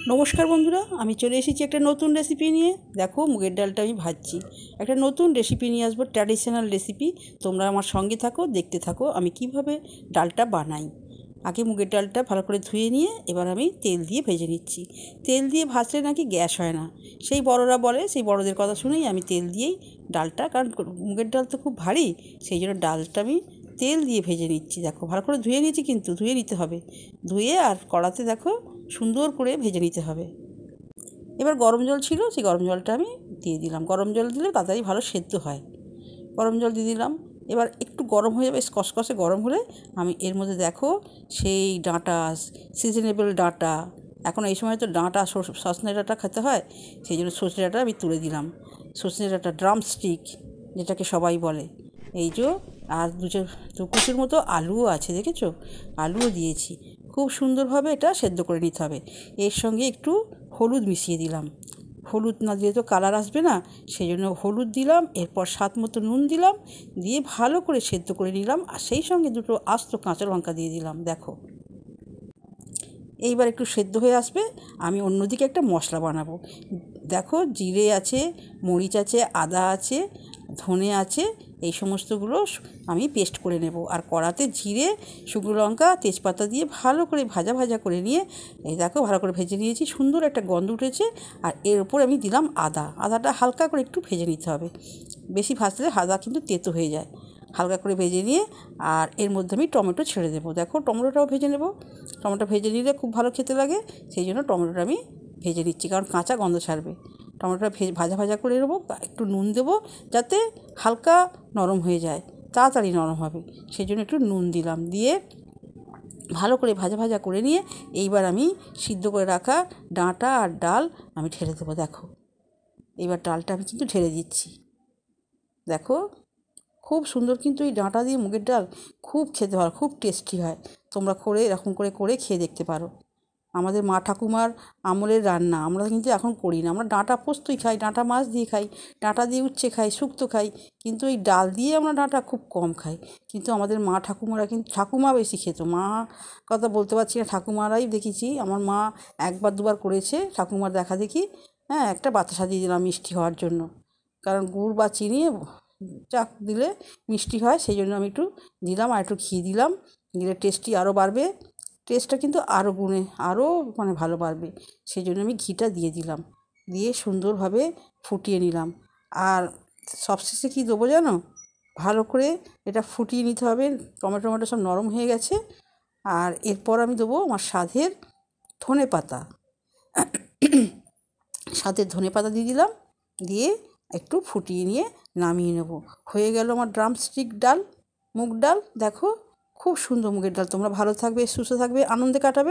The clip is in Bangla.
নমস্কার বন্ধুরা, আমি চলে এসেছি একটা নতুন রেসিপি নিয়ে। দেখো, মুগের ডালটা আমি ভাজছি। একটা নতুন রেসিপি নিয়ে আসবো, ট্র্যাডিশনাল রেসিপি। তোমরা আমার সঙ্গে থাকো, দেখতে থাকো আমি কিভাবে ডালটা বানাই। আগে মুগের ডালটা ভালো করে ধুয়ে নিয়ে এবার আমি তেল দিয়ে ভেজে নিচ্ছি। তেল দিয়ে ভাজলে নাকি গ্যাস হয় না, সেই বড়রা বলে, সেই বড়দের কথা শুনেই আমি তেল দিয়েই ডালটা, কারণ মুগের ডাল তো খুব ভারী, সেই জন্য ডালটা আমি তেল দিয়ে ভেজে নিচ্ছি। দেখো, ভালো করে ধুয়ে নিয়েছি, কিন্তু ধুয়ে নিতে হবে। ধুয়ে আর কড়াতে দেখো সুন্দর করে ভেজে নিতে হবে। এবার গরম জল ছিল, সেই গরম জলটা আমি দিয়ে দিলাম। গরম জল দিলে তাড়াতাড়ি ভালো সেদ্ধ হয়। গরম জল দিয়ে দিলাম। এবার একটু গরম হয়ে যাবে, কষকষে গরম হলে আমি এর মধ্যে দেখো সেই ডাঁটা, সিজনেবল ডাঁটা, এখন এই সময় তো ডাঁটা, সজনে ডাঁটা খেতে হয়, সেই জন্য সজনে ডাঁটা আমি তুলে দিলাম। সজনে ডাঁটা ড্রামস্টিক যেটাকে সবাই বলে, এই যে। আর দু কুচুর মতো আলুও আছে, দেখেছো? আলুও দিয়েছি। খুব সুন্দরভাবে এটা সেদ্ধ করে নিতে হবে। এর সঙ্গে একটু হলুদ মিশিয়ে দিলাম। হলুদ না দিলে তো কালার আসবে না, সেই জন্য হলুদ দিলাম। এরপর স্বাদ মতো নুন দিলাম, দিয়ে ভালো করে সেদ্ধ করে নিলাম। আর সেই সঙ্গে দুটো আস্ত কাঁচা লঙ্কা দিয়ে দিলাম। দেখো, এইবার একটু সেদ্ধ হয়ে আসবে, আমি অন্যদিকে একটা মশলা বানাবো। দেখো, জিরে আছে, মরিচ আছে, আদা আছে, ধনে আছে, এই সমস্তগুলো আমি পেস্ট করে নেব। আর কড়াতে জিরে, শুকনো লঙ্কা, তেজপাতা দিয়ে ভালো করে ভাজা ভাজা করে নিয়ে, এই দেখো ভালো করে ভেজে নিয়েছি, সুন্দর একটা গন্ধ উঠেছে। আর এর ওপর আমি দিলাম আদাটা হালকা করে একটু ভেজে নিতে হবে। বেশি ভাজলে আদা কিন্তু তেতো হয়ে যায়। হালকা করে ভেজে নিয়ে আর এর মধ্যে আমি টমেটো ছেড়ে দেবো। দেখো, টমেটোটাও ভেজে নেব। টমেটো ভেজে নিলে খুব ভালো খেতে লাগে, সেই জন্য টমেটোটা আমি ভেজে নিচ্ছি, কারণ কাঁচা গন্ধ ছাড়বে। টমেটোটা ভাজা ভাজা করে নেবো। একটু নুন দেবো যাতে হালকা নরম হয়ে যায়, তাড়াতাড়ি নরম হবে, সেই জন্য একটু নুন দিলাম। দিয়ে ভালো করে ভাজা ভাজা করে নিয়ে এইবার আমি সিদ্ধ করে রাখা ডাঁটা আর ডাল আমি ঢেলে দেবো। দেখো, এইবার ডালটা আমি কিন্তু ঢেলে দিচ্ছি। দেখো, খুব সুন্দর, কিন্তু এই ডাঁটা দিয়ে মুগের ডাল খুব খেতে ভালো, খুব টেস্টি হয়। তোমরা করে এরকম করে খেয়ে দেখতে পারো। আমাদের মা ঠাকুমার আমলের রান্না, আমরা কিন্তু এখন করি না। আমরা ডাঁটা পোস্তই খাই, ডাঁটা মাছ দিয়ে খাই, ডাঁটা দিয়ে উচ্ছে খাই, শুক্তো খাই, কিন্তু এই ডাল দিয়ে আমরা ডাঁটা খুব কম খাই। কিন্তু আমাদের মা ঠাকুমারা, কিন্তু ঠাকুমা বেশি খেত, মা কথা বলতে পারছি না, ঠাকুমারাই দেখেছি। আমার মা একবার দুবার করেছে, ঠাকুমার দেখা দেখি। হ্যাঁ, একটা বাতাসা দিয়ে দিলাম মিষ্টি হওয়ার জন্য, কারণ গুড় বা চিনি চাক দিলে মিষ্টি হয়, সেই জন্য আমি একটু দিলাম। আর একটু ঘি দিলাম, দিলে টেস্টি আরও বাড়বে। টেস্টটা কিন্তু আরও গুণে আরও ভালো বাড়বে, সেই জন্য আমি ঘিটা দিয়ে দিলাম। দিয়ে সুন্দরভাবে ফুটিয়ে নিলাম। আর সবশেষে কী দেবো জানো? ভালো করে এটা ফুটিয়ে নিতে হবে। টমেটো সব নরম হয়ে গেছে। আর এরপর আমি দেবো আমার স্বাদের ধনেপাতা। স্বাদের ধনেপাতা দিয়ে দিলাম। দিয়ে একটু ফুটিয়ে নিয়ে নামিয়ে নেব। হয়ে গেল আমার ড্রামস্টিক ডাল, মুগ ডাল। দেখো, খুব সুন্দর মুগের ডাল। তোমরা ভালো থাকবে, সুস্থ থাকবে, আনন্দে কাটাবে।